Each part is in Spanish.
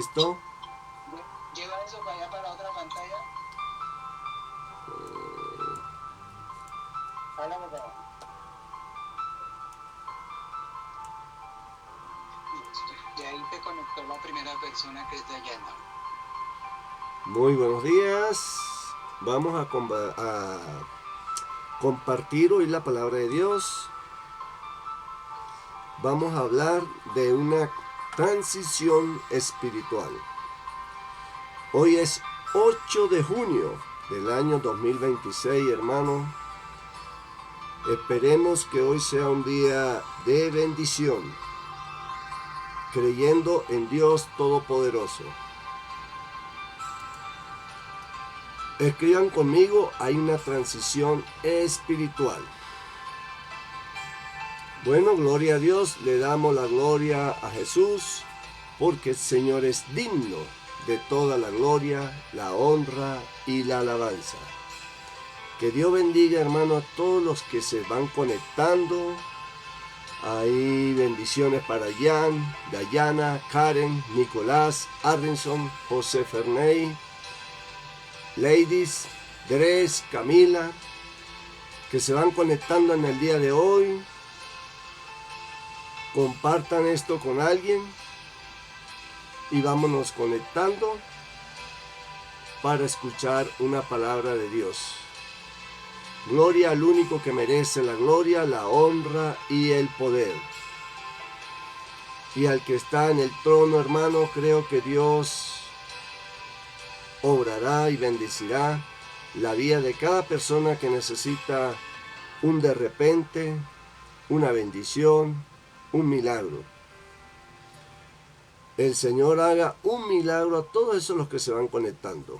¿Listo? Lleva eso para allá para la otra pantalla. Habla, por favor. Listo. Y ahí te conectó la primera persona que es Dayana. Muy buenos días. Vamos a compartir hoy la palabra de Dios. Vamos a hablar de una transición espiritual. Hoy es 8 de junio del año 2026, hermano. Esperemos que hoy sea un día de bendición, creyendo en Dios Todopoderoso. Escriban conmigo, hay una transición espiritual. Bueno, gloria a Dios, le damos la gloria a Jesús, porque el Señor es digno de toda la gloria, la honra y la alabanza. Que Dios bendiga, hermano, a todos los que se van conectando. Hay bendiciones para Jan, Dayana, Karen, Nicolás, Arlinson, José Ferney, Ladies, Dres, Camila, que se van conectando en el día de hoy. Compartan esto con alguien y vámonos conectando para escuchar una palabra de Dios. Gloria al único que merece la gloria, la honra y el poder. Y al que está en el trono, hermano, creo que Dios obrará y bendecirá la vida de cada persona que necesita un de repente, una bendición, un milagro. El Señor haga un milagro a todos esos los que se van conectando.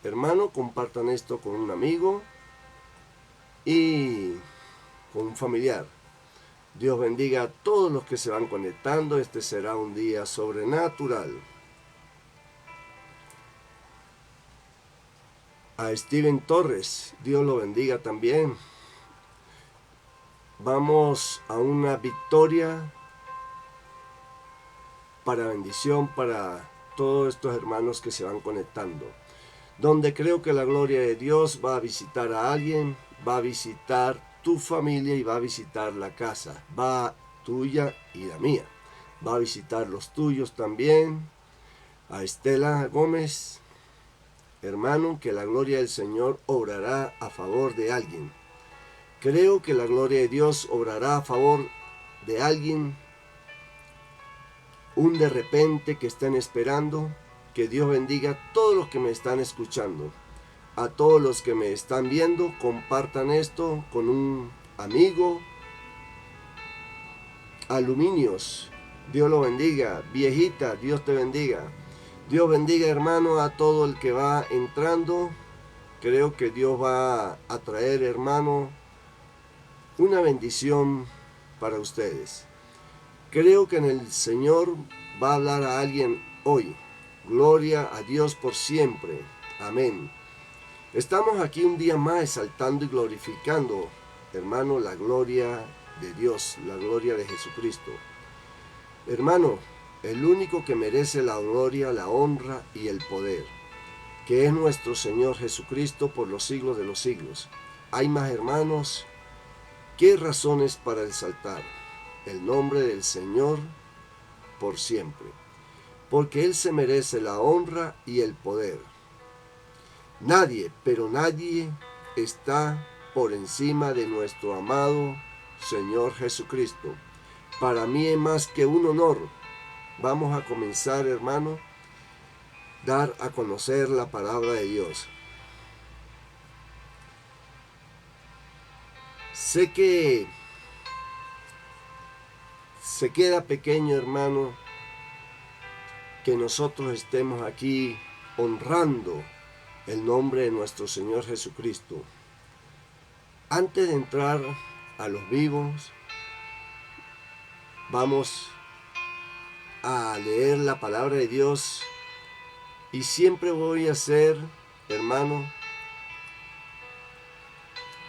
Hermano, compartan esto con un amigo y con un familiar. Dios bendiga a todos los que se van conectando. Este será un día sobrenatural. A Steven Torres, Dios lo bendiga también. Vamos a una victoria para bendición para todos estos hermanos que se van conectando. Donde creo que la gloria de Dios va a visitar a alguien, va a visitar tu familia y va a visitar la casa, va tuya y la mía. Va a visitar los tuyos también. A Estela Gómez, hermano, que la gloria del Señor obrará a favor de alguien. Creo que la gloria de Dios obrará a favor de alguien. Un de repente que estén esperando. Que Dios bendiga a todos los que me están escuchando. A todos los que me están viendo, compartan esto con un amigo. Aluminios, Dios lo bendiga. Viejita, Dios te bendiga. Dios bendiga, hermano, a todo el que va entrando. Creo que Dios va a traer, hermano, una bendición para ustedes. Creo que en el Señor va a hablar a alguien hoy. Gloria a Dios por siempre. Amén. Estamos aquí un día más exaltando y glorificando, hermano, la gloria de Dios, la gloria de Jesucristo. Hermano, el único que merece la gloria, la honra y el poder, que es nuestro Señor Jesucristo por los siglos de los siglos. Hay más, hermanos, ¿qué razones para exaltar el nombre del Señor por siempre? Porque Él se merece la honra y el poder. Nadie, pero nadie está por encima de nuestro amado Señor Jesucristo. Para mí es más que un honor. Vamos a comenzar, hermano, dar a conocer la palabra de Dios. Sé que se queda pequeño, hermano, que nosotros estemos aquí honrando el nombre de nuestro Señor Jesucristo. Antes de entrar a los vivos, vamos a leer la palabra de Dios y siempre voy a hacer, hermano,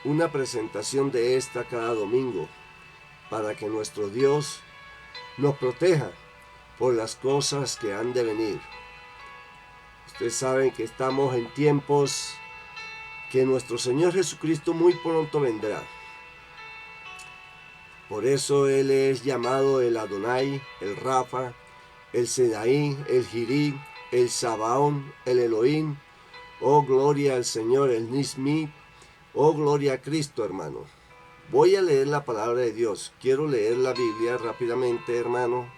una presentación de esta cada domingo para que nuestro Dios nos proteja, por las cosas que han de venir. Ustedes saben que estamos en tiempos que nuestro Señor Jesucristo muy pronto vendrá. Por eso Él es llamado el Adonai, el Rafa, el Senaí, el Jirí, el Sabaón, el Elohim. Oh, gloria al Señor, el Nismi. Oh, gloria a Cristo, hermano. Voy a leer la palabra de Dios. Quiero leer la Biblia rápidamente, hermano.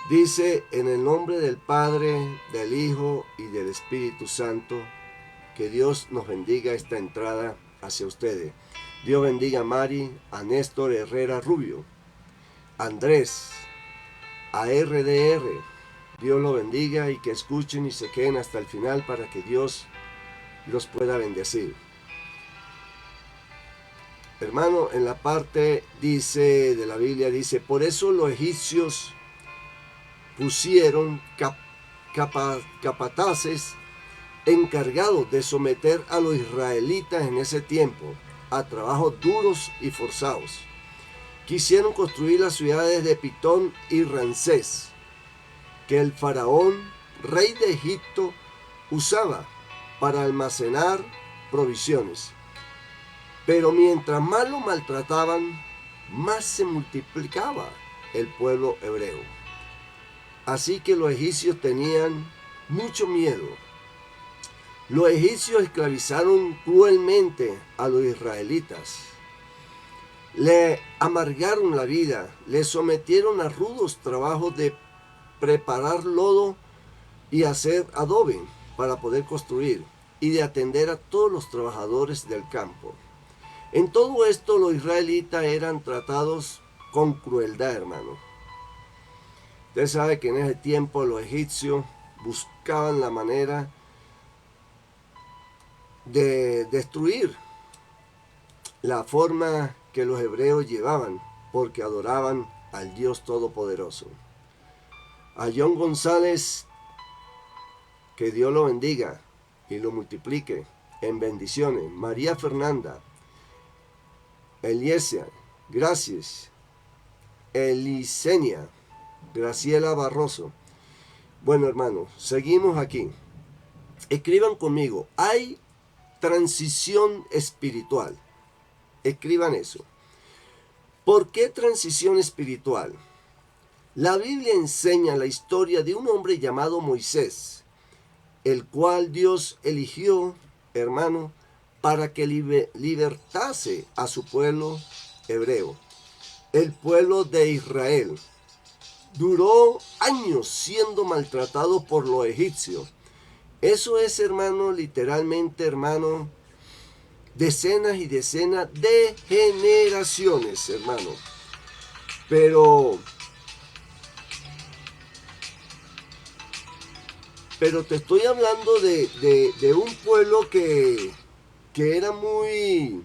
Dice, en el nombre del Padre, del Hijo y del Espíritu Santo, que Dios nos bendiga esta entrada hacia ustedes. Dios bendiga a Mari, a Néstor Herrera Rubio, a Andrés, a RDR. Dios lo bendiga y que escuchen y se queden hasta el final para que Dios los pueda bendecir. Hermano, en la parte dice de la Biblia, dice, por eso los egipcios pusieron capataces encargados de someter a los israelitas en ese tiempo a trabajos duros y forzados. Quisieron construir las ciudades de Pitón y Ramsés, que el faraón, rey de Egipto, usaba para almacenar provisiones. Pero mientras más lo maltrataban, más se multiplicaba el pueblo hebreo. Así que los egipcios tenían mucho miedo. Los egipcios esclavizaron cruelmente a los israelitas. Le amargaron la vida, le sometieron a rudos trabajos de preparar lodo y hacer adobe para poder construir y de atender a todos los trabajadores del campo. En todo esto los israelitas eran tratados con crueldad, hermano. Usted sabe que en ese tiempo los egipcios buscaban la manera de destruir la forma que los hebreos llevaban, porque adoraban al Dios Todopoderoso. A John González, que Dios lo bendiga y lo multiplique en bendiciones. María Fernanda, Eliesia, gracias. Elisenia, Graciela Barroso. Bueno, hermanos, seguimos aquí. Escriban conmigo, hay transición espiritual. Escriban eso. ¿Por qué transición espiritual? La Biblia enseña la historia de un hombre llamado Moisés, el cual Dios eligió, hermano, para que libertase a su pueblo hebreo, el pueblo de Israel. Duró años siendo maltratado por los egipcios. Eso es, hermano, literalmente, hermano, decenas y decenas de generaciones, hermano. Pero te estoy hablando de un pueblo que era muy...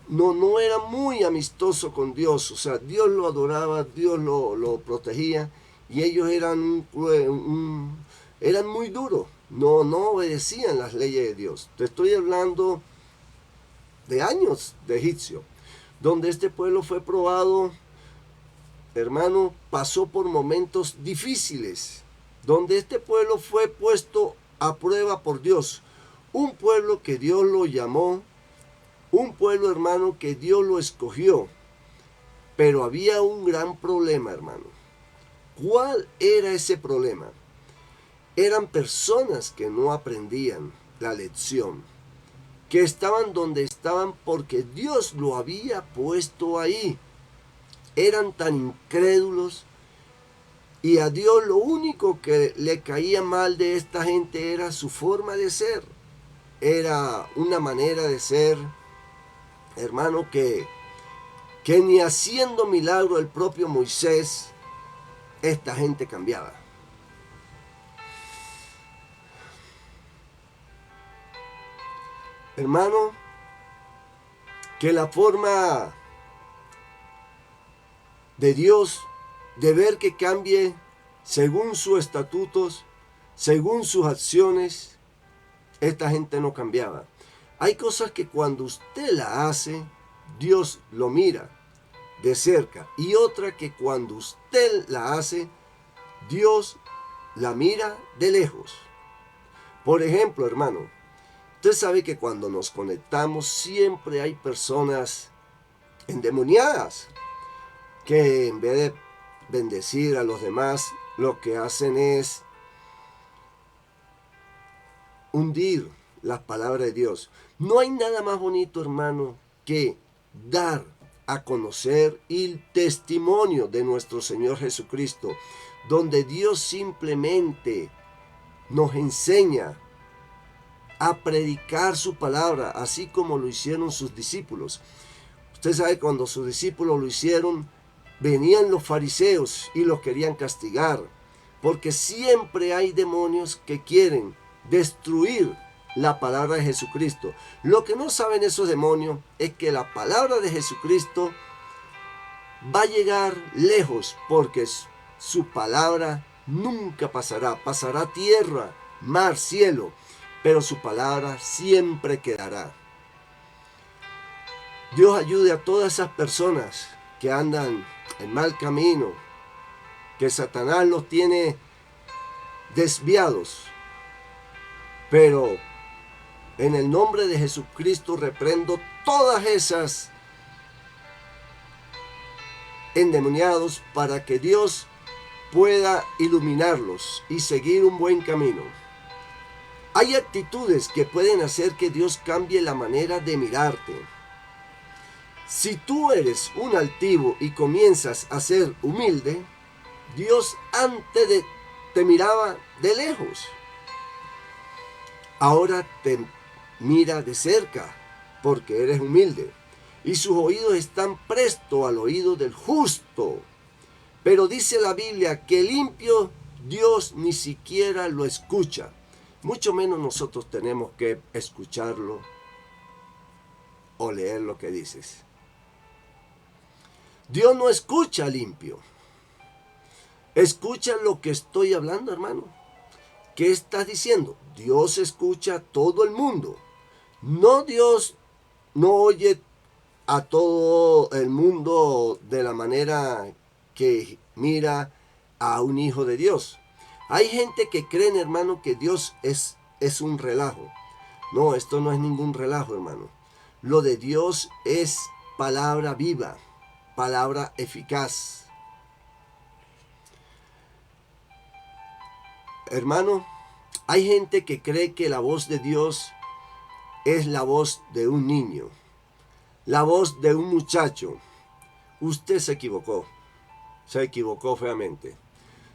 No era muy amistoso con Dios. O sea, Dios lo adoraba, Dios lo protegía. Y ellos eran eran muy duros. No obedecían las leyes de Dios. Te estoy hablando de años de egipcio, donde este pueblo fue probado, hermano, pasó por momentos difíciles, donde este pueblo fue puesto a prueba por Dios. Un pueblo que Dios lo llamó, un pueblo, hermano, que Dios lo escogió. Pero había un gran problema, hermano. ¿Cuál era ese problema? Eran personas que no aprendían la lección, que estaban donde estaban porque Dios lo había puesto ahí. Eran tan incrédulos y a Dios lo único que le caía mal de esta gente era su forma de ser. Era una manera de ser, hermano, que ni haciendo milagro el propio Moisés, esta gente cambiaba. Hermano, que la forma de Dios de ver que cambie según sus estatutos, según sus acciones, esta gente no cambiaba. Hay cosas que cuando usted la hace, Dios lo mira, de cerca y otra que cuando usted la hace, Dios la mira de lejos. Por ejemplo, hermano, usted sabe que cuando nos conectamos siempre hay personas endemoniadas que en vez de bendecir a los demás, lo que hacen es hundir las palabras de Dios. No hay nada más bonito, hermano, que dar a conocer el testimonio de nuestro Señor Jesucristo, donde Dios simplemente nos enseña a predicar su palabra, así como lo hicieron sus discípulos. Usted sabe, cuando sus discípulos lo hicieron, venían los fariseos y los querían castigar, porque siempre hay demonios que quieren destruir la palabra de Jesucristo. Lo que no saben esos demonios es que la palabra de Jesucristo va a llegar lejos, porque su palabra nunca pasará. Pasará tierra, mar, cielo, pero su palabra siempre quedará. Dios ayude a todas esas personas que andan en mal camino, que Satanás los tiene desviados. Pero en el nombre de Jesucristo reprendo todas esas endemoniados para que Dios pueda iluminarlos y seguir un buen camino. Hay actitudes que pueden hacer que Dios cambie la manera de mirarte. Si tú eres un altivo y comienzas a ser humilde, Dios antes te miraba de lejos. Ahora te mira de cerca porque eres humilde y sus oídos están prestos al oído del justo. Pero dice la Biblia que el impío Dios ni siquiera lo escucha. Mucho menos nosotros tenemos que escucharlo o leer lo que dices. Dios no escucha al impío. Escucha lo que estoy hablando, hermano. ¿Qué estás diciendo? Dios escucha a todo el mundo. No, Dios no oye a todo el mundo de la manera que mira a un hijo de Dios. Hay gente que creen, hermano, que Dios es un relajo. No, esto no es ningún relajo, hermano. Lo de Dios es palabra viva, palabra eficaz. Hermano, hay gente que cree que la voz de Dios es la voz de un niño, la voz de un muchacho. Usted se equivocó feamente.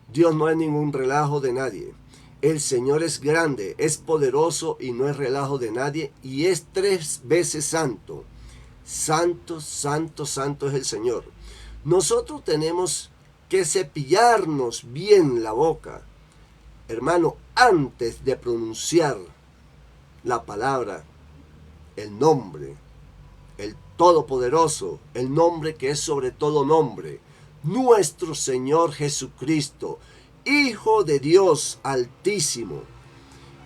Dios no es ningún relajo de nadie. El Señor es grande, es poderoso y no es relajo de nadie, y es 3 veces santo. Santo, santo, santo es el Señor. Nosotros tenemos que cepillarnos bien la boca, hermano, antes de pronunciar la palabra, el nombre, el Todopoderoso, el nombre que es sobre todo nombre, nuestro Señor Jesucristo, Hijo de Dios Altísimo,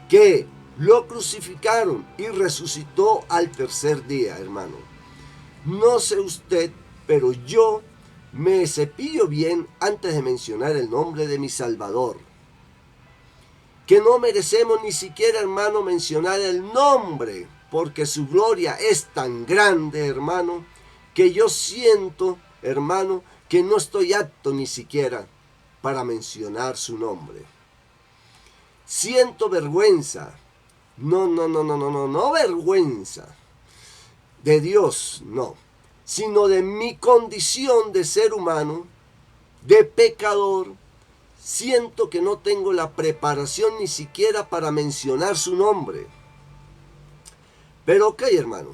que lo crucificaron y resucitó al 3er día, hermano. No sé usted, pero yo me cepillo bien antes de mencionar el nombre de mi Salvador. Que no merecemos ni siquiera, hermano, mencionar el nombre, porque su gloria es tan grande, hermano, que yo siento, hermano, que no estoy apto ni siquiera para mencionar su nombre. Siento vergüenza, no vergüenza de Dios, no, sino de mi condición de ser humano, de pecador. Siento que no tengo la preparación ni siquiera para mencionar su nombre. Pero ok, hermano,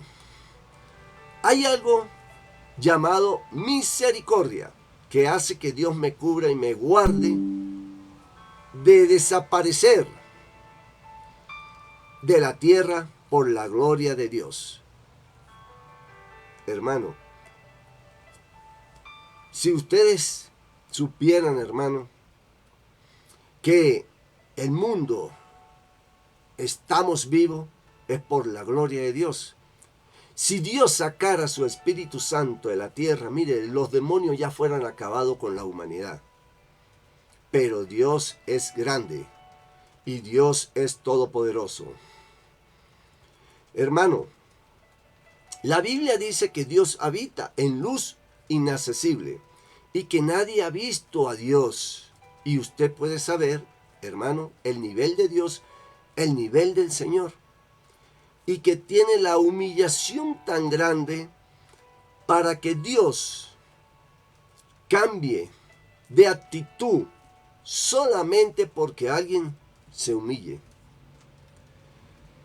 hay algo llamado misericordia que hace que Dios me cubra y me guarde de desaparecer de la tierra por la gloria de Dios. Hermano, si ustedes supieran, hermano, que el mundo estamos vivos es por la gloria de Dios. Si Dios sacara su Espíritu Santo de la tierra, mire, los demonios ya fueran acabados con la humanidad. Pero Dios es grande y Dios es todopoderoso. Hermano, la Biblia dice que Dios habita en luz inaccesible y que nadie ha visto a Dios. Y usted puede saber, hermano, el nivel de Dios, el nivel del Señor. Y que tiene la humillación tan grande para que Dios cambie de actitud solamente porque alguien se humille.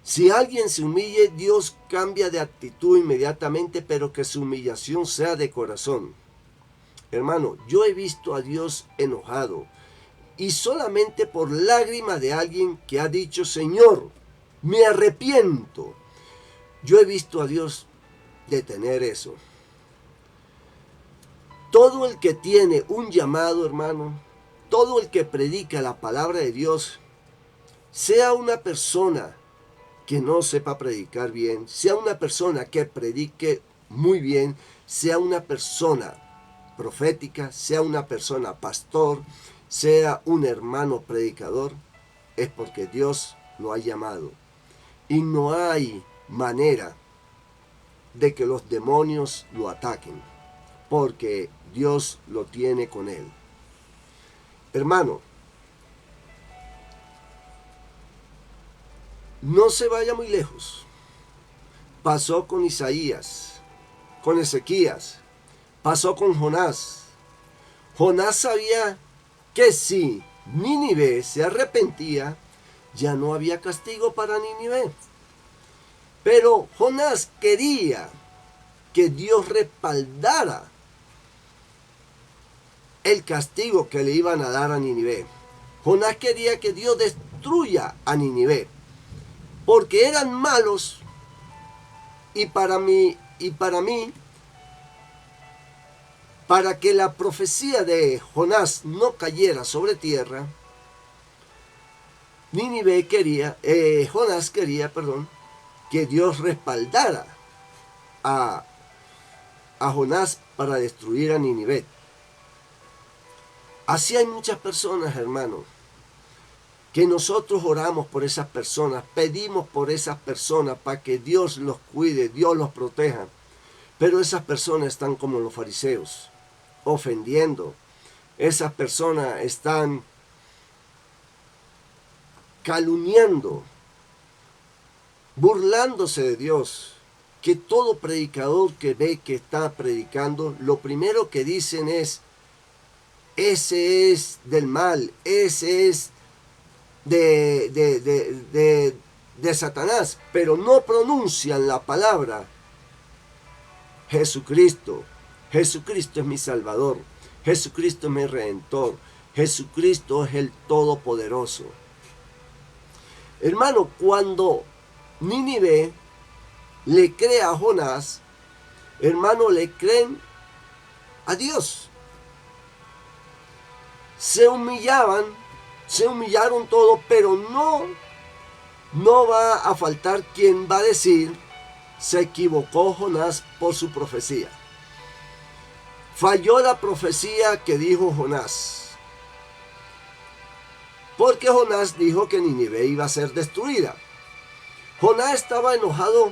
Si alguien se humille, Dios cambia de actitud inmediatamente, pero que su humillación sea de corazón. Hermano, yo he visto a Dios enojado y solamente por lágrimas de alguien que ha dicho, Señor, me arrepiento. Yo he visto a Dios detener eso. Todo el que tiene un llamado, hermano, todo el que predica la palabra de Dios, sea una persona que no sepa predicar bien, sea una persona que predique muy bien, sea una persona profética, sea una persona pastor, sea un hermano predicador, es porque Dios lo ha llamado. Y no hay manera de que los demonios lo ataquen, porque Dios lo tiene con él. Hermano, no se vaya muy lejos. Pasó con Isaías, con Ezequías, pasó con Jonás. Jonás sabía que si Nínive se arrepentía, ya no había castigo para Nínive. Pero Jonás quería que Dios respaldara el castigo que le iban a dar a Nínive. Jonás quería que Dios destruya a Nínive, porque eran malos, y para mí, para que la profecía de Jonás no cayera sobre tierra, Jonás quería, que Dios respaldara a Jonás para destruir a Nínive. Así hay muchas personas, hermano, que nosotros oramos por esas personas, pedimos por esas personas para que Dios los cuide, Dios los proteja. Pero esas personas están como los fariseos, ofendiendo. Esas personas están calumniando, burlándose de Dios. Que todo predicador que ve que está predicando, lo primero que dicen es, ese es del mal, ese es de Satanás, pero no pronuncian la palabra Jesucristo. Jesucristo es mi Salvador, Jesucristo es mi Redentor, Jesucristo es el Todopoderoso. Hermano, cuando Nínive le cree a Jonás, hermano, le creen a Dios. Se humillaron todos, pero no va a faltar quien va a decir, se equivocó Jonás por su profecía. Falló la profecía que dijo Jonás. Porque Jonás dijo que Nínive iba a ser destruida. Jonás estaba enojado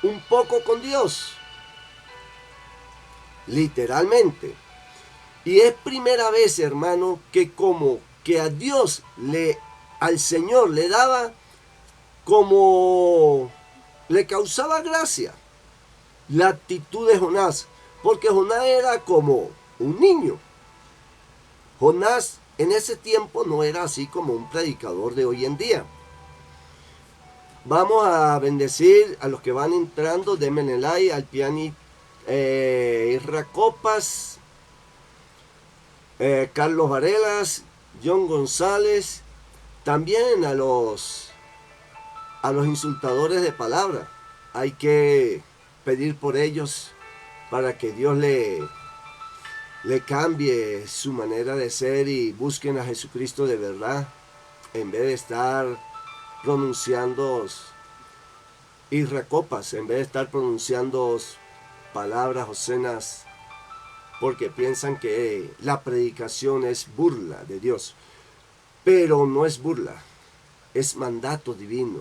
un poco con Dios. Literalmente. Y es primera vez, hermano, que como que al Señor le daba como le causaba gracia la actitud de Jonás, porque Jonás era como un niño. Jonás en ese tiempo no era así como un predicador de hoy en día. Vamos a bendecir a los que van entrando, denme el like, al pianista Isra Copas, Carlos Varelas, John González, también a los insultadores de palabra. Hay que pedir por ellos para que Dios le cambie su manera de ser y busquen a Jesucristo de verdad, en vez de estar pronunciando y recopas en vez de estar pronunciando palabras obscenas porque piensan que la predicación es burla de Dios. Pero no es burla, es mandato divino,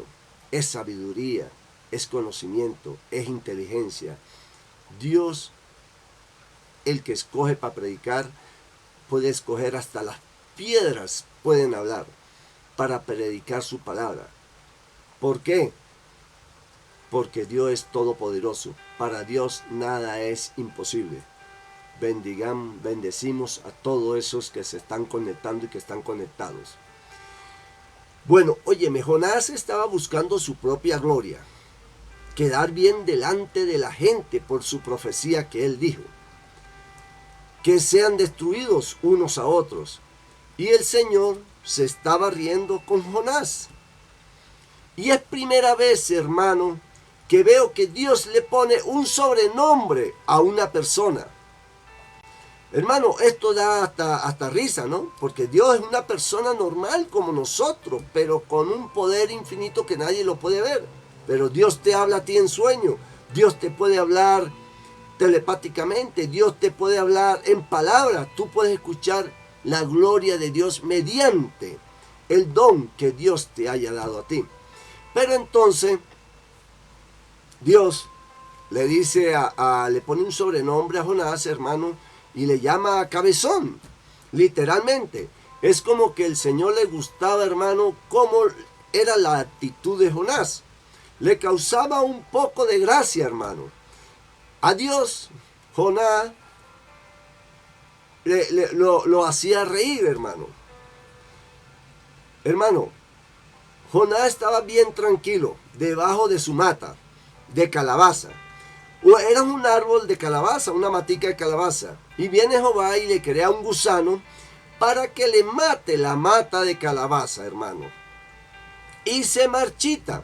es sabiduría, es conocimiento, es inteligencia. Dios, el que escoge para predicar, puede escoger hasta las piedras, pueden hablar para predicar su palabra. ¿Por qué? Porque Dios es todopoderoso. Para Dios nada es imposible. Bendecimos a todos esos que se están conectando y que están conectados. Bueno, óyeme, Jonás estaba buscando su propia gloria, quedar bien delante de la gente por su profecía que él dijo, que sean destruidos unos a otros. Y el Señor se estaba riendo con Jonás. Y es primera vez, hermano, que veo que Dios le pone un sobrenombre a una persona. Hermano, esto da hasta risa, ¿no? Porque Dios es una persona normal como nosotros, pero con un poder infinito que nadie lo puede ver. Pero Dios te habla a ti en sueño. Dios te puede hablar telepáticamente. Dios te puede hablar en palabras. Tú puedes escuchar la gloria de Dios mediante el don que Dios te haya dado a ti. Pero entonces, Dios le dice le pone un sobrenombre a Jonás, hermano, y le llama cabezón, literalmente. Es como que el Señor le gustaba, hermano, cómo era la actitud de Jonás. Le causaba un poco de gracia, hermano. A Dios, Jonás lo hacía reír, hermano. Hermano, Jonás estaba bien tranquilo, debajo de su mata de calabaza. Era un árbol de calabaza, una matica de calabaza. Y viene Jehová y le crea un gusano para que le mate la mata de calabaza, hermano. Y se marchita.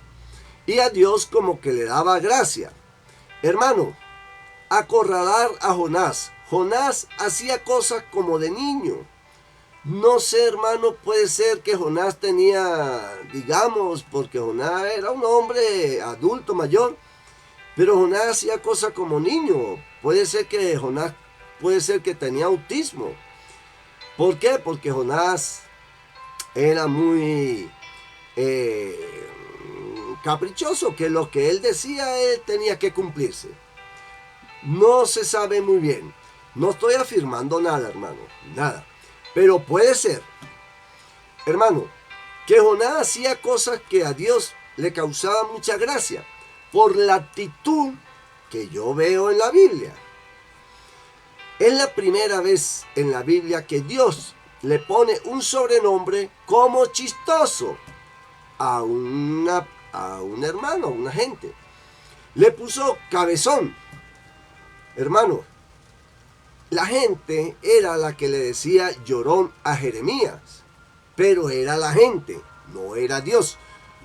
Y a Dios como que le daba gracia. Hermano, acorralar a Jonás. Jonás hacía cosas como de niño. No sé, hermano, puede ser que Jonás tenía, digamos, porque Jonás era un hombre adulto, mayor. Pero Jonás hacía cosas como niño. Puede ser que Jonás, puede ser que tenía autismo. ¿Por qué? Porque Jonás era muy caprichoso, que lo que él decía él tenía que cumplirse. No se sabe muy bien. No estoy afirmando nada, hermano. Nada. Pero puede ser, hermano, que Jonás hacía cosas que a Dios le causaba mucha gracia por la actitud que yo veo en la Biblia. Es la primera vez en la Biblia que Dios le pone un sobrenombre como chistoso a un hermano, a una gente. Le puso cabezón. Hermano, la gente era la que le decía llorón a Jeremías, pero era la gente, no era Dios,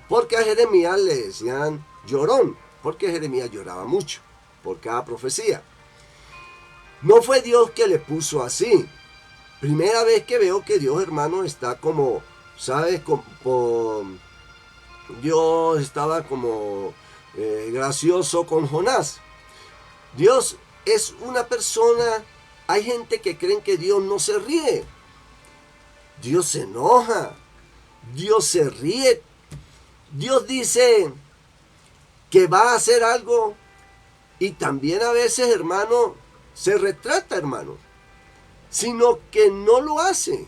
porque a Jeremías le decían llorón, porque Jeremías lloraba mucho por cada profecía. No fue Dios que le puso así. Primera vez que veo que Dios, hermano, está como, ¿sabes? Dios estaba como gracioso con Jonás. Dios es una persona. Hay gente que creen que Dios no se ríe. Dios se enoja. Dios se ríe. Dios dice que va a hacer algo y también a veces, hermano, se retrata, hermano, sino que no lo hace.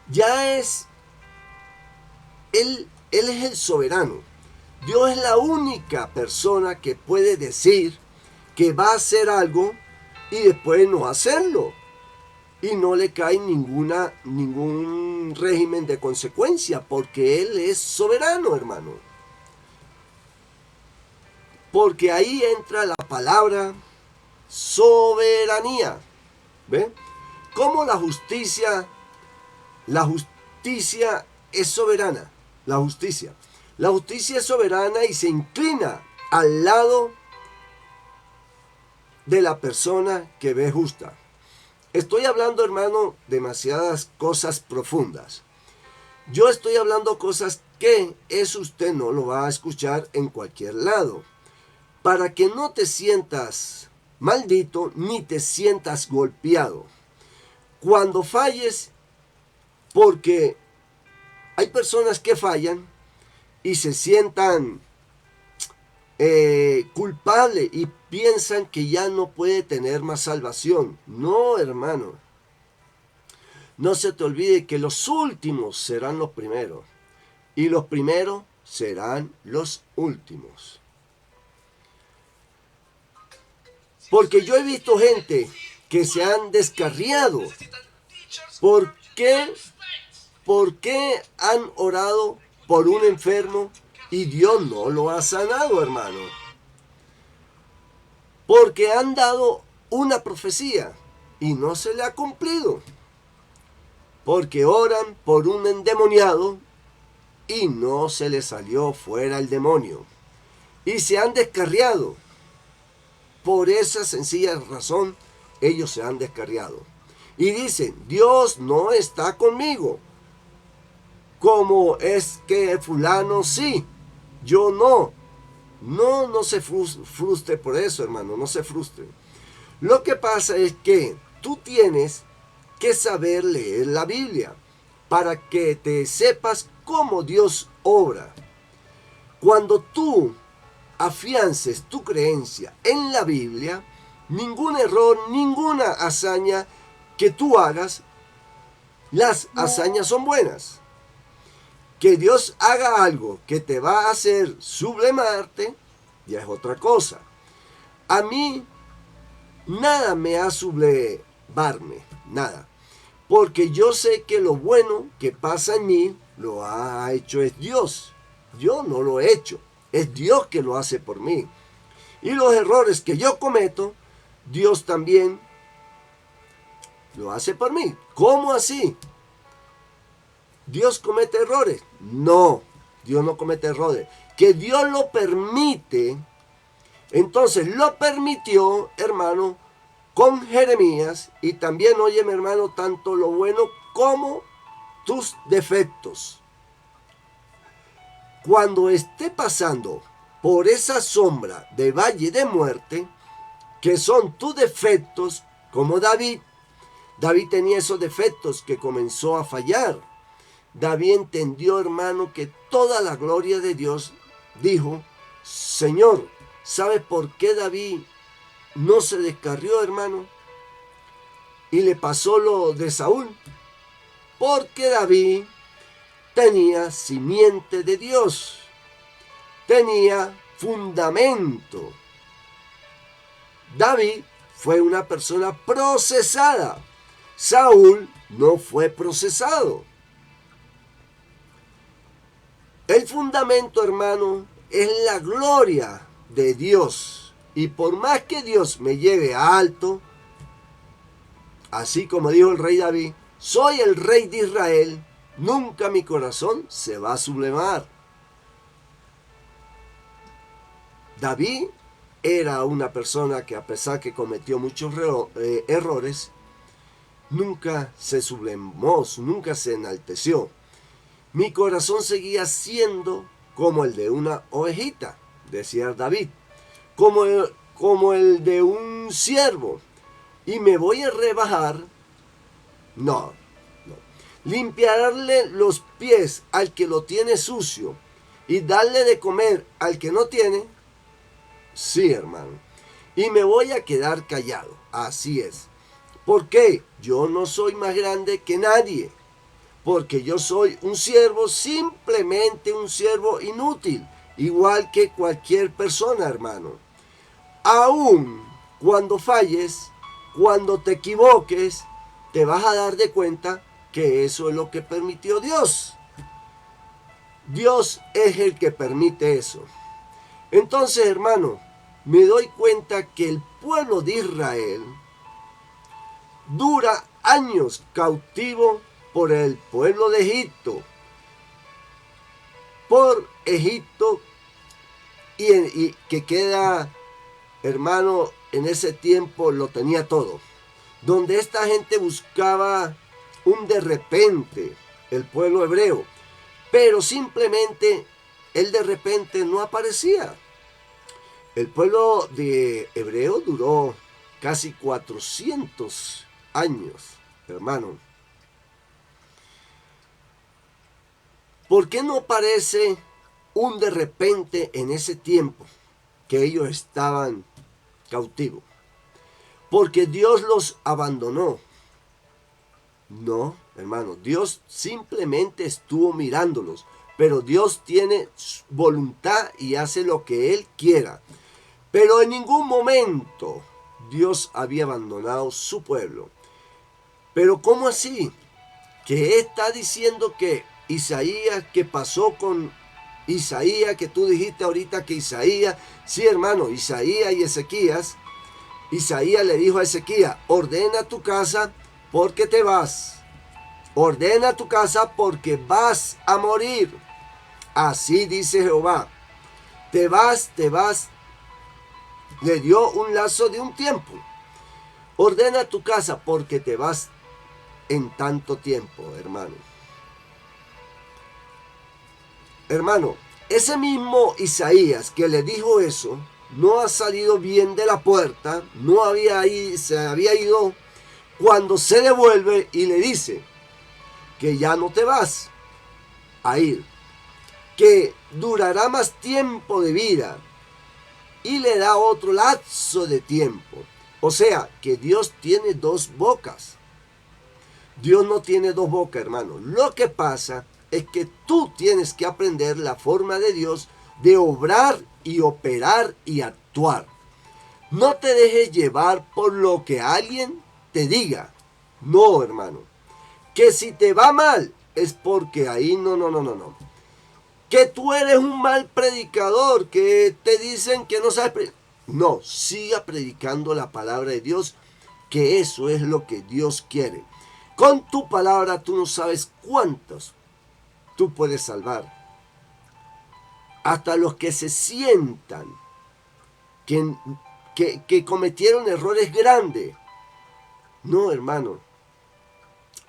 Ya es, Él es el soberano. Dios es la única persona que puede decir que va a hacer algo y después no hacerlo. Y no le cae ningún régimen de consecuencia, porque Él es soberano, hermano. Porque ahí entra la palabra soberanía. ¿Ven? Como la justicia es soberana. La justicia es soberana y se inclina al lado de la persona que ve justa. Estoy hablando, hermano, demasiadas cosas profundas. Yo estoy hablando cosas qué? Eso usted no lo va a escuchar en cualquier lado. Para que no te sientas maldito ni te sientas golpeado. Cuando falles, porque hay personas que fallan y se sientan culpables y piensan que ya no puede tener más salvación. No, hermano. No se te olvide que los últimos serán los primeros y los primeros serán los últimos. Porque yo he visto gente que se han descarriado. ¿Por qué? ¿Por qué han orado por un enfermo y Dios no lo ha sanado, hermano? Porque han dado una profecía y no se le ha cumplido. Porque oran por un endemoniado y no se le salió fuera el demonio. Y se han descarriado. Por esa sencilla razón, ellos se han descarriado. Y dicen, Dios no está conmigo. Como es que fulano sí, yo no. No se frustre por eso, hermano, no se frustre. Lo que pasa es que tú tienes que saber leer la Biblia para que te sepas cómo Dios obra. Cuando tú afiances tu creencia en la Biblia, ningún error, ninguna hazaña que tú hagas, las hazañas son buenas. Que Dios haga algo que te va a hacer sublemarte, ya es otra cosa. A mí, nada me ha sublevarme, nada. Porque yo sé que lo bueno que pasa en mí, lo ha hecho es Dios. Yo no lo he hecho. Es Dios que lo hace por mí. Y los errores que yo cometo, Dios también lo hace por mí. ¿Cómo así? ¿Dios comete errores? No, Dios no comete errores. Que Dios lo permite, entonces lo permitió, hermano, con Jeremías. Y también, óyeme, hermano, tanto lo bueno como tus defectos. Cuando esté pasando por esa sombra de valle de muerte, que son tus defectos, como David tenía esos defectos que comenzó a fallar. David entendió, hermano, que toda la gloria de Dios, dijo, Señor, ¿sabe por qué David no se descarrió, hermano? Y le pasó lo de Saúl. Porque David tenía simiente de Dios, tenía fundamento. David fue una persona procesada. Saúl no fue procesado. El fundamento, hermano, es la gloria de Dios. Y por más que Dios me lleve a alto, así como dijo el rey David, soy el rey de Israel, nunca mi corazón se va a sublevar. David era una persona que, a pesar que cometió muchos errores, nunca se sublemó, nunca se enalteció. Mi corazón seguía siendo como el de una ovejita, decía David, como el de un siervo. Y me voy a rebajar. No. Limpiarle los pies al que lo tiene sucio y darle de comer al que no tiene. Sí, hermano. Y me voy a quedar callado. Así es. ¿Por qué? Yo no soy más grande que nadie. Porque yo soy un siervo, simplemente un siervo inútil. Igual que cualquier persona, hermano. Aún cuando falles, cuando te equivoques, te vas a dar de cuenta que eso es lo que permitió Dios. Dios es el que permite eso. Entonces, hermano, me doy cuenta que el pueblo de Israel dura años cautivo por el pueblo de Egipto. Por Egipto y que queda, hermano, en ese tiempo lo tenía todo. Donde esta gente buscaba un de repente, el pueblo hebreo, pero simplemente él de repente no aparecía. El pueblo de hebreo duró casi 400 años, hermano. ¿Por qué no aparece un de repente en ese tiempo que ellos estaban cautivos? Porque Dios los abandonó. No, hermano, Dios simplemente estuvo mirándolos, pero Dios tiene voluntad y hace lo que Él quiera. Pero en ningún momento Dios había abandonado su pueblo. Pero ¿cómo así? Que está diciendo que Isaías, que pasó con Isaías, que tú dijiste ahorita que Isaías, sí hermano, Isaías y Ezequías, Isaías le dijo a Ezequías, ordena tu casa porque te vas. Ordena tu casa porque vas a morir. Así dice Jehová. Te vas. Le dio un lazo de un tiempo. Ordena tu casa porque te vas en tanto tiempo, hermano. Hermano, ese mismo Isaías que le dijo eso, no ha salido bien de la puerta, se había ido cuando se devuelve y le dice que ya no te vas a ir, que durará más tiempo de vida y le da otro lapso de tiempo. O sea, que Dios tiene dos bocas. Dios no tiene dos bocas, hermano. Lo que pasa es que tú tienes que aprender la forma de Dios de obrar y operar y actuar. No te dejes llevar por lo que alguien te diga. No, hermano. Que si te va mal es porque ahí no. Que tú eres un mal predicador, que te dicen que no sabes predicar. No, siga predicando la palabra de Dios, que eso es lo que Dios quiere. Con tu palabra tú no sabes cuántos tú puedes salvar. Hasta los que se sientan que cometieron errores grandes. No, hermano.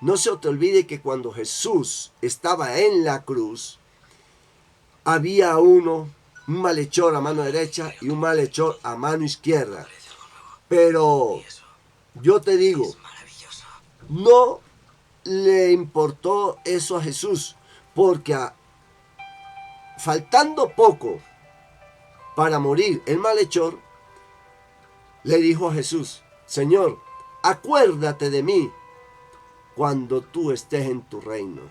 No se te olvide que cuando Jesús estaba en la cruz, había un malhechor a mano derecha y un malhechor a mano izquierda. Pero yo te digo, no le importó eso a Jesús, porque faltando poco para morir el malhechor, le dijo a Jesús, Señor, acuérdate de mí cuando tú estés en tu reino.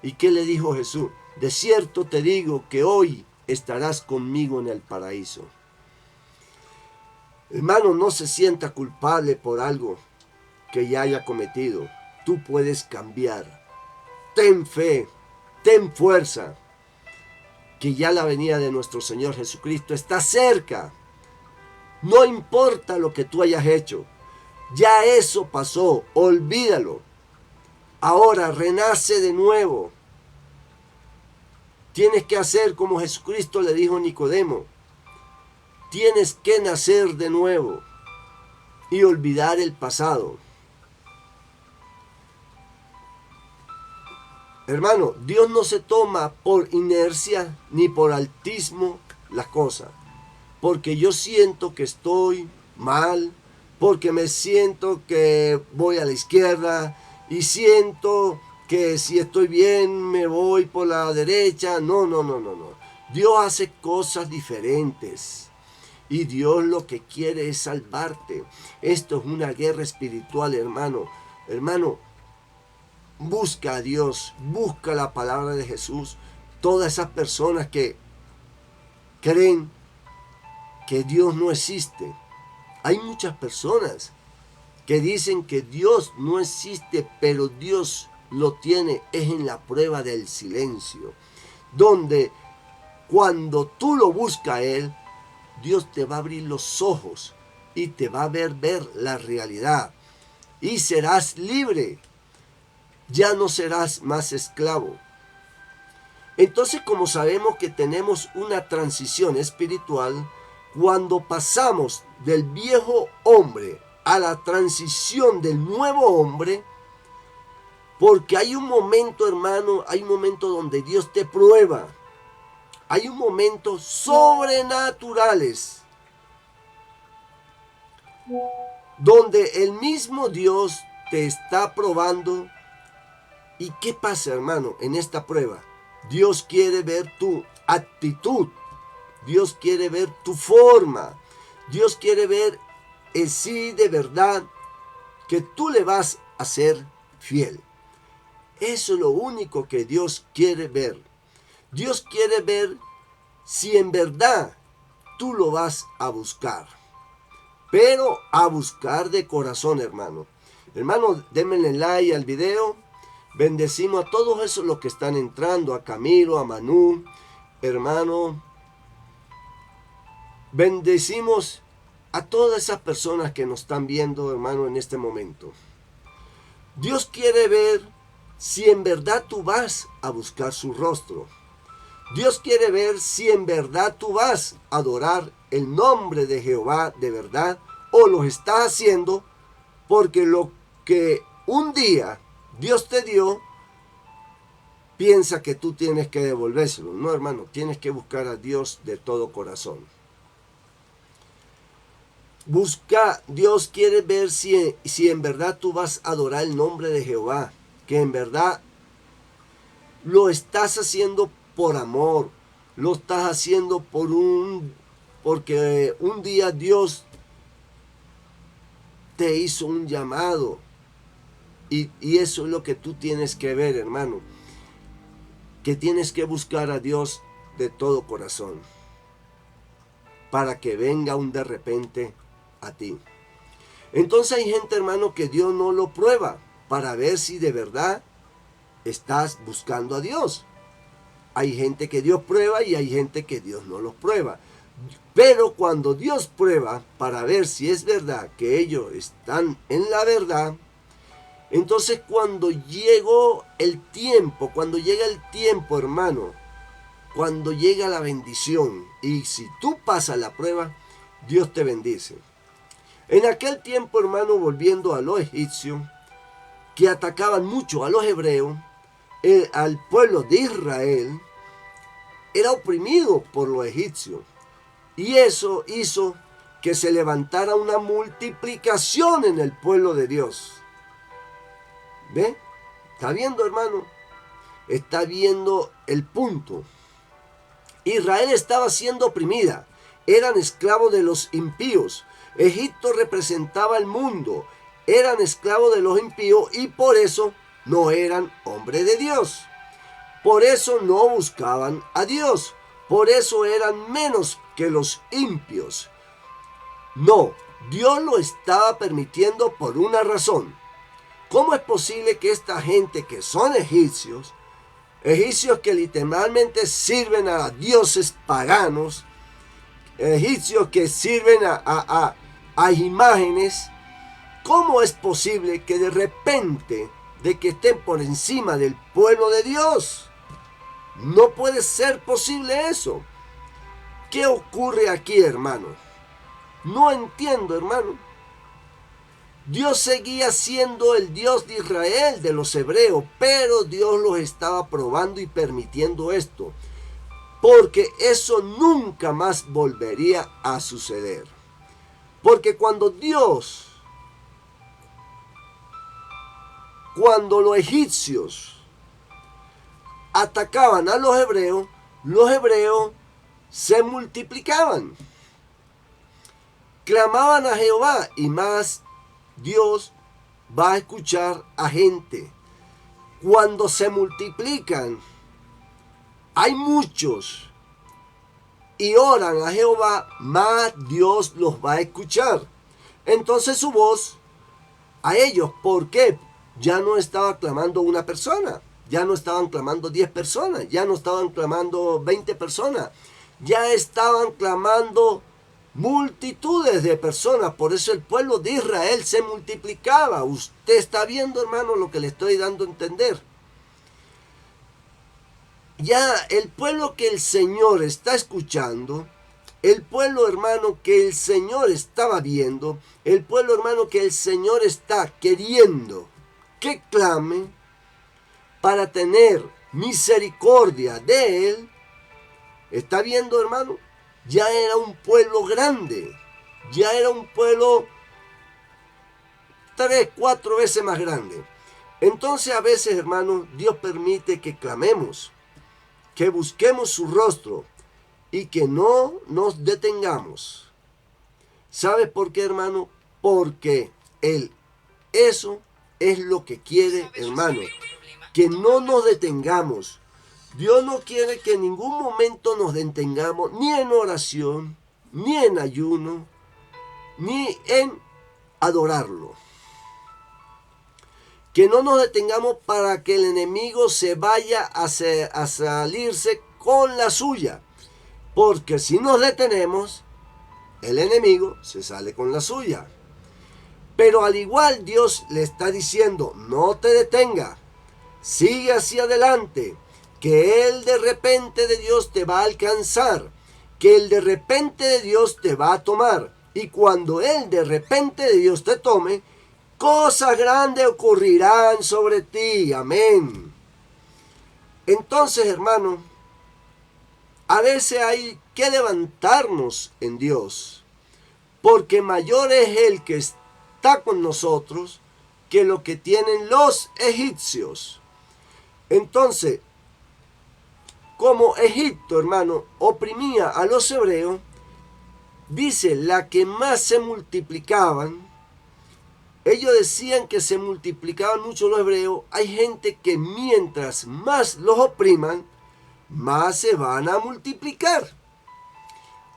¿Y qué le dijo Jesús? De cierto te digo que hoy estarás conmigo en el paraíso. Hermano, no se sienta culpable por algo que ya haya cometido. Tú puedes cambiar. Ten fe, ten fuerza, que ya la venida de nuestro Señor Jesucristo está cerca. No importa lo que tú hayas hecho. Ya eso pasó, olvídalo. Ahora renace de nuevo. Tienes que hacer como Jesucristo le dijo a Nicodemo. Tienes que nacer de nuevo y olvidar el pasado. Hermano, Dios no se toma por inercia ni por altismo las cosas. Porque yo siento que estoy mal, porque me siento que voy a la izquierda y siento que si estoy bien me voy por la derecha. No. Dios hace cosas diferentes. Y Dios lo que quiere es salvarte. Esto es una guerra espiritual, hermano. Hermano, busca a Dios, busca la palabra de Jesús. Todas esas personas que creen que Dios no existe. Hay muchas personas que dicen que Dios no existe, pero Dios lo tiene, es en la prueba del silencio. Donde cuando tú lo buscas a Él, Dios te va a abrir los ojos y te va a ver la realidad. Y serás libre. Ya no serás más esclavo. Entonces, como sabemos que tenemos una transición espiritual, cuando pasamos del viejo hombre a la transición del nuevo hombre, Porque hay un momento, hermano, hay un momento donde Dios te prueba. Hay un momento sobrenaturales donde el mismo Dios te está probando. ¿Y qué pasa, hermano, en esta prueba? Dios quiere ver tu actitud. Dios quiere ver tu forma. Dios quiere ver si de verdad que tú le vas a ser fiel. Eso es lo único que Dios quiere ver. Dios quiere ver si en verdad tú lo vas a buscar. Pero a buscar de corazón, hermano. Hermano, denme like al video. Bendecimos a todos esos los que están entrando. A Camilo, a Manu, hermano. Bendecimos a todas esas personas que nos están viendo, hermano, en este momento. Dios quiere ver si en verdad tú vas a buscar su rostro. Dios quiere ver si en verdad tú vas a adorar el nombre de Jehová de verdad o lo estás haciendo porque lo que un día Dios te dio, piensa que tú tienes que devolvérselo. No, hermano, tienes que buscar a Dios de todo corazón. Dios quiere ver si en verdad tú vas a adorar el nombre de Jehová, que en verdad lo estás haciendo por amor, lo estás haciendo porque un día Dios te hizo un llamado y eso es lo que tú tienes que ver, hermano, que tienes que buscar a Dios de todo corazón para que venga un de repente a ti. Entonces hay gente, hermano, que Dios no lo prueba para ver si de verdad estás buscando a Dios. Hay gente que Dios prueba y hay gente que Dios no los prueba. Pero cuando Dios prueba para ver si es verdad que ellos están en la verdad, entonces cuando llega el tiempo, hermano, cuando llega la bendición y si tú pasas la prueba, Dios te bendice. En aquel tiempo, hermano, volviendo a los egipcios, que atacaban mucho a los hebreos, al pueblo de Israel, era oprimido por los egipcios. Y eso hizo que se levantara una multiplicación en el pueblo de Dios. ¿Ve? ¿Está viendo, hermano? Está viendo el punto. Israel estaba siendo oprimida. Eran esclavos de los impíos. Egipto representaba el mundo. Eran esclavos de los impíos y por eso no eran hombres de Dios. Por eso no buscaban a Dios. Por eso eran menos que los impios. No, Dios lo estaba permitiendo por una razón. ¿Cómo es posible que esta gente que son egipcios que literalmente sirven a dioses paganos, egipcios que sirven a imágenes, cómo es posible que de repente de que estén por encima del pueblo de Dios? No puede ser posible eso. ¿Qué ocurre aquí, hermano? No entiendo, hermano. Dios seguía siendo el Dios de Israel, de los hebreos, pero Dios los estaba probando y permitiendo esto, porque eso nunca más volvería a suceder. Porque cuando los egipcios atacaban a los hebreos se multiplicaban. Clamaban a Jehová y más Dios va a escuchar a gente. Cuando se multiplican, hay muchos y oran a Jehová, más Dios los va a escuchar. Entonces su voz a ellos, ¿por qué? Ya no estaba clamando una persona, ya no estaban clamando 10 personas, ya no estaban clamando 20 personas, ya estaban clamando multitudes de personas. Por eso el pueblo de Israel se multiplicaba. Usted está viendo, hermano, lo que le estoy dando a entender. Ya el pueblo que el Señor está escuchando, el pueblo, hermano, que el Señor estaba viendo, el pueblo, hermano, que el Señor está queriendo que clame, para tener misericordia de él. ¿Está viendo, hermano? Ya era un pueblo grande, ya era un pueblo 3, 4 veces más grande. Entonces a veces, hermano, Dios permite que clamemos, que busquemos su rostro y que no nos detengamos. ¿Sabes por qué, hermano? Porque eso es lo que quiere, hermano, que no nos detengamos. Dios no quiere que en ningún momento nos detengamos, ni en oración, ni en ayuno, ni en adorarlo. Que no nos detengamos para que el enemigo se vaya a salirse con la suya. Porque si nos detenemos, el enemigo se sale con la suya. Pero al igual Dios le está diciendo, no te detenga, sigue hacia adelante, que el de repente de Dios te va a alcanzar, que el de repente de Dios te va a tomar. Y cuando el de repente de Dios te tome, cosas grandes ocurrirán sobre ti. Amén. Entonces, hermano, a veces hay que levantarnos en Dios, porque mayor es el que está con nosotros que lo que tienen los egipcios. Entonces, como Egipto, hermano, oprimía a los hebreos, dice, la que más se multiplicaban, ellos decían que se multiplicaban mucho los hebreos. Hay gente que mientras más los opriman, más se van a multiplicar.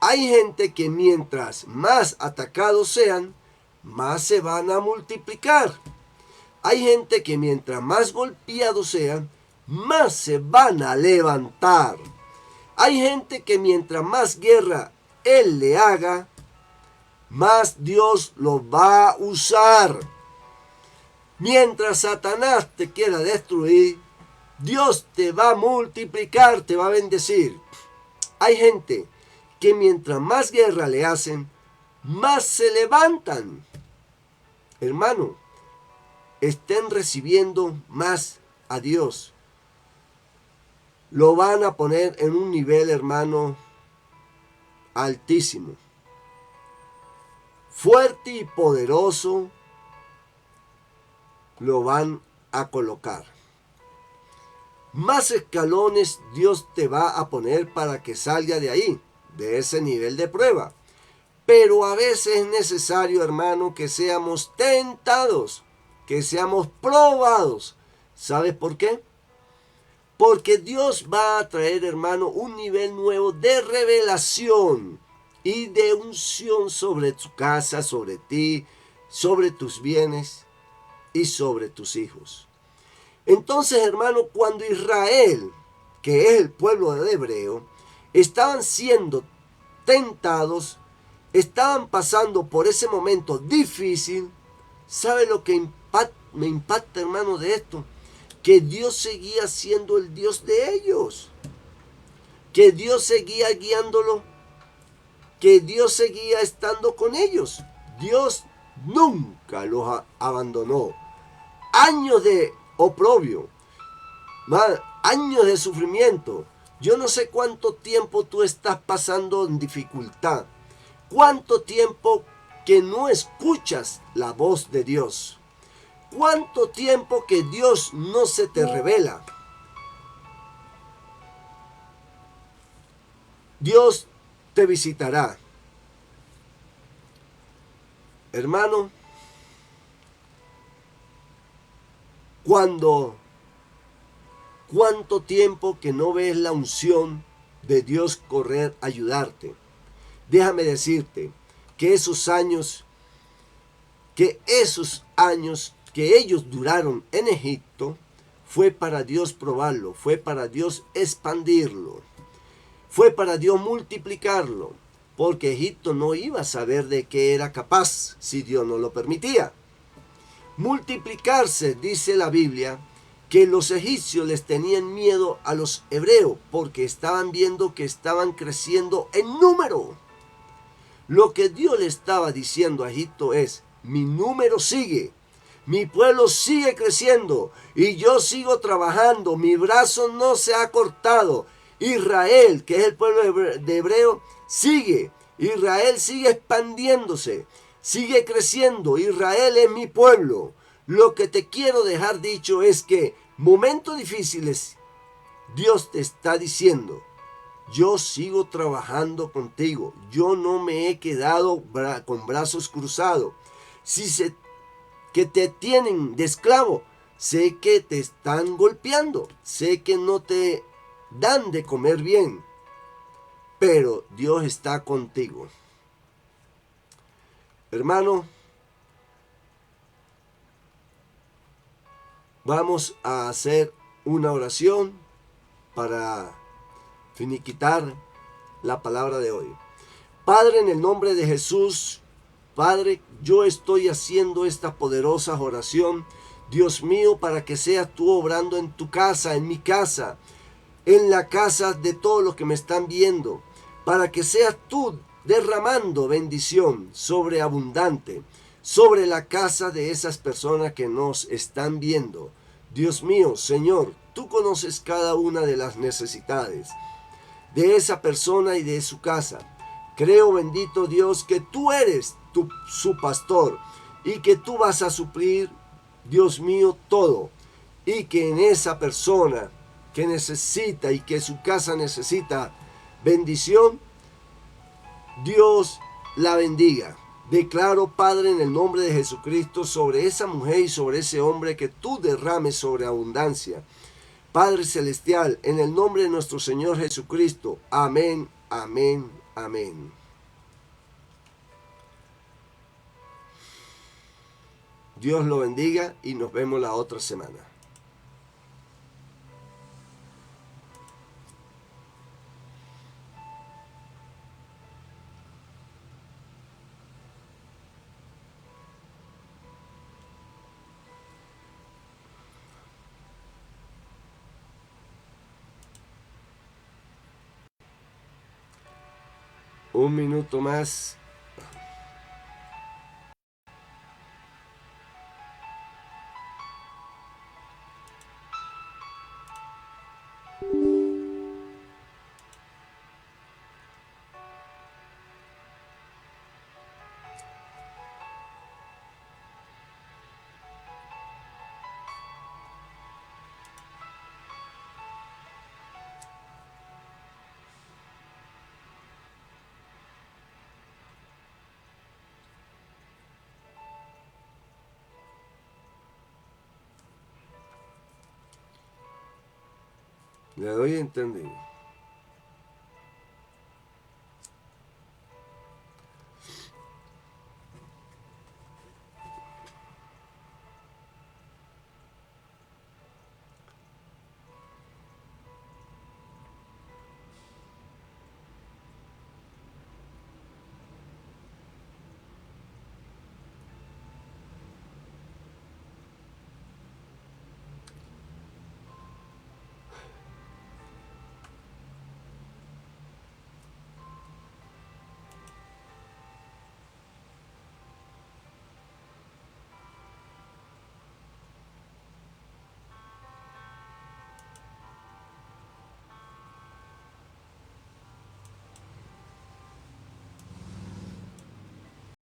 Hay gente que mientras más atacados sean, más se van a multiplicar. Hay gente que mientras más golpeados sean, más se van a levantar. Hay gente que mientras más guerra él le haga, más Dios lo va a usar. Mientras Satanás te quiera destruir, Dios te va a multiplicar, te va a bendecir. Hay gente que mientras más guerra le hacen, más se levantan. Hermano, estén recibiendo más a Dios. Lo van a poner en un nivel, hermano, altísimo. Fuerte y poderoso lo van a colocar. Más escalones Dios te va a poner para que salga de ahí, de ese nivel de prueba. Pero a veces es necesario, hermano, que seamos tentados, que seamos probados. ¿Sabes por qué? Porque Dios va a traer, hermano, un nivel nuevo de revelación y de unción sobre tu casa, sobre ti, sobre tus bienes y sobre tus hijos. Entonces, hermano, cuando Israel, que es el pueblo de hebreo, estaban siendo tentados, estaban pasando por ese momento difícil, ¿sabe lo que me impacta, hermano, de esto? Que Dios seguía siendo el Dios de ellos, que Dios seguía guiándolo, que Dios seguía estando con ellos. Dios nunca los abandonó. Años de oprobio, años de sufrimiento. Yo no sé cuánto tiempo tú estás pasando en dificultad, cuánto tiempo que no escuchas la voz de Dios, cuánto tiempo que Dios no se te revela. Dios te visitará. Hermano, ¿cuánto tiempo que no ves la unción de Dios correr a ayudarte? Déjame decirte que esos años que ellos duraron en Egipto, fue para Dios probarlo, fue para Dios expandirlo, fue para Dios multiplicarlo, porque Egipto no iba a saber de qué era capaz si Dios no lo permitía. Multiplicarse, dice la Biblia, que los egipcios les tenían miedo a los hebreos porque estaban viendo que estaban creciendo en número. Lo que Dios le estaba diciendo a Egipto es, mi número sigue, Mi pueblo sigue creciendo y yo sigo trabajando. Mi brazo no se ha cortado. Israel, que es el pueblo de Hebreo, sigue. Israel sigue expandiéndose, sigue creciendo. Israel es mi pueblo. Lo que te quiero dejar dicho es que momentos difíciles, Dios te está diciendo, yo sigo trabajando contigo. Yo no me he quedado con brazos cruzados. Si se que te tienen de esclavo, sé que te están golpeando, sé que no te dan de comer bien, pero Dios está contigo. Hermano, vamos a hacer una oración para finiquitar la palabra de hoy. Padre, en el nombre de Jesús, Padre, yo estoy haciendo esta poderosa oración, Dios mío, para que seas tú obrando en tu casa, en mi casa, en la casa de todos los que me están viendo, para que seas tú derramando bendición sobreabundante sobre la casa de esas personas que nos están viendo. Dios mío, Señor, tú conoces cada una de las necesidades de esa persona y de su casa. Creo, bendito Dios, que tú eres su pastor y que tú vas a suplir, Dios mío, todo. Y que en esa persona que necesita y que su casa necesita bendición, Dios la bendiga. Declaro, Padre, en el nombre de Jesucristo, sobre esa mujer y sobre ese hombre, que tú derrames sobreabundancia. Padre Celestial, en el nombre de nuestro Señor Jesucristo. Amén, amén, amén. Dios lo bendiga y nos vemos la otra semana. Un minuto más. Le doy a entender.